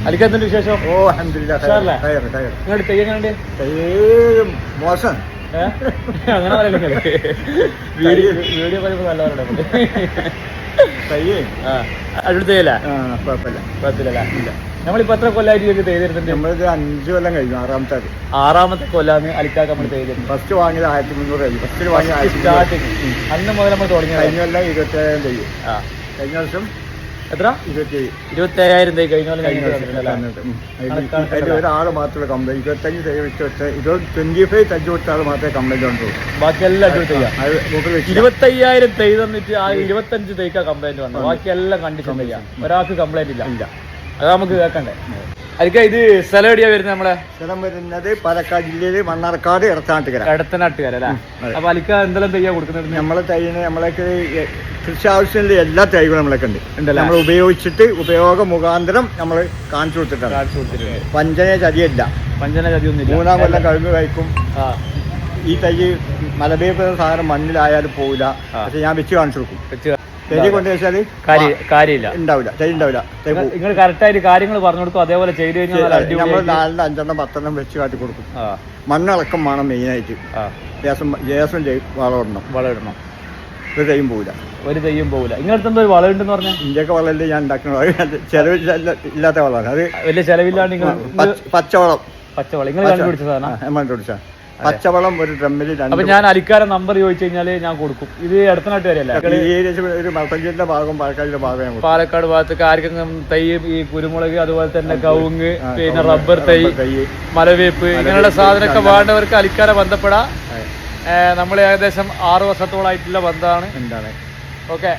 അലിക്കത്തിന്റെ വിശേഷം? ഓ അൽഹംദുലില്ലാഹ്. തൈ എങ്ങനെയുണ്ട്? മോശം അങ്ങനെ പറയല്ലേ, വീഡിയോ പറയുമ്പോ നല്ല പറയണ്ടേ. തൈ അടുത്തല്ല കുഴപ്പമില്ല. നമ്മളിപ്പോ എത്ര കൊല്ലായിട്ട് തൈ തരുന്നുണ്ട്? നമ്മളിത് 5 കൊല്ലം കഴിഞ്ഞു. ആറാമത്തെ കൊല്ലാന്ന് അലിക്കാക്ക നമ്മൾ തൈ തരുന്നത്. ഫസ്റ്റ് വാങ്ങിയത് 1300 ഫസ്റ്റ് വാങ്ങിയത് സ്റ്റാർട്ടിങ് അന്ന് മുതൽ നമ്മൾ തുടങ്ങിയ. കഴിഞ്ഞ കൊല്ലം 27,000 തൈ. കഴിഞ്ഞ വർഷം എത്ര? 27,000 തൈ കഴിഞ്ഞ കൊല്ലം. അതിൽ ഒരാൾ മാത്രമേ കംപ്ലൈൻറ്റ്, 25 തൈ വെച്ച് 25 തൈ കൊടുത്ത ആൾ മാത്രമേ കംപ്ലൈൻറ്റ് ഉണ്ടോ. ബാക്കി എല്ലാം 25,000 തൈ തന്നിട്ട് ആ 25 തൈക്കാ കംപ്ലൈന്റ് വന്നു. ബാക്കി എല്ലാം കണ്ടീഷൻ ചെയ്യാം. ഒരാൾക്ക് കംപ്ലൈന്റ് ഇല്ല. അത് നമുക്ക് കേൾക്കണ്ടേ. അലിക്ക ഇത് സ്ഥലം എവിടെയാ വരുന്നത്? നമ്മളെ സ്ഥലം വരുന്നത് പാലക്കാട് ജില്ലയില് മണ്ണാർക്കാട് എടത്തനാട്ടുകാര അല്ലേ? അപ്പൊ അലിക്ക എന്തെല്ലാം തയ്യാ കൊടുക്കുന്നത്? നമ്മളെ തൈന് നമ്മളേക്ക് കൃഷി ആവശ്യമുള്ള എല്ലാ തൈകളും നമ്മളൊക്കെ ഉണ്ട്. നമ്മൾ ഉപയോഗിച്ചിട്ട് ഉപയോഗ മുഖാന്തരം നമ്മൾ കാണിച്ചു കൊടുത്തിട്ടുണ്ട്. പഞ്ചന ചതിയല്ല, ചതിയൊന്നും 3-ാം കൊല്ലം കഴിഞ്ഞു കഴിക്കും. ഈ തൈ മലബേപ്പ് സാധനം മണ്ണിലായാലും പോവില്ല. പക്ഷെ ഞാൻ വെച്ച് കാണിച്ചു കൊടുക്കും. തൈ കൊണ്ട് വെച്ചാല് കാര്യമില്ല, ഉണ്ടാവില്ല, തൈ ഉണ്ടാവില്ല. നിങ്ങൾ കറക്റ്റായിട്ട് കാര്യങ്ങൾ പറഞ്ഞു കൊടുക്കും. അതേപോലെ ചെയ്ത് കഴിഞ്ഞാൽ നമ്മൾ 4, 5 10 വെച്ച് കാട്ടി കൊടുക്കും. മണ്ണിളക്കം വേണം മെയിനായിട്ട്. ഗ്യാസും വളമിടണം. ഒരു തൈയും പോവില്ല. ഇങ്ങനത്തെ എന്തോ ഒരു വളം ഉണ്ടെന്ന് പറഞ്ഞാൽ ഇന്ത്യക്ക് വളമില്ല, ഞാൻ ഉണ്ടാക്കുന്നത് ചെലവില്ലാത്ത വളമാണ്. അത് വലിയ ചെലവില്ലാണ്ട് പച്ചവളം നിങ്ങൾ കണ്ടുപിടിച്ച പച്ചവളം ഒരു ഡ്രമ്മിൽ. അപ്പൊ ഞാൻ അലിക്കാരെ നമ്പർ ചോദിച്ചു കഴിഞ്ഞാല് ഞാൻ കൊടുക്കും. ഇത് എടത്തനാട്ടുകാരല്ലേ? ഒരു മലപ്പഞ്ചേരിയുടെ ഭാഗം പാലക്കാടിന്റെ ഭാഗം. പാലക്കാട് ഭാഗത്തേക്ക് ആർക്കെങ്കിലും തൈ, ഈ കുരുമുളക്, അതുപോലെ തന്നെ കവുങ്ങ്, പിന്നെ റബ്ബർ തൈ, മലവേപ്പ്, ഇങ്ങനെയുള്ള സാധനമൊക്കെ വേണ്ടവർക്ക് അലിക്കാരെ ബന്ധപ്പെടാം. നമ്മൾ ഏകദേശം 6 വർഷത്തോളായിട്ടുള്ള ബന്ധമാണ്. ഓക്കെ.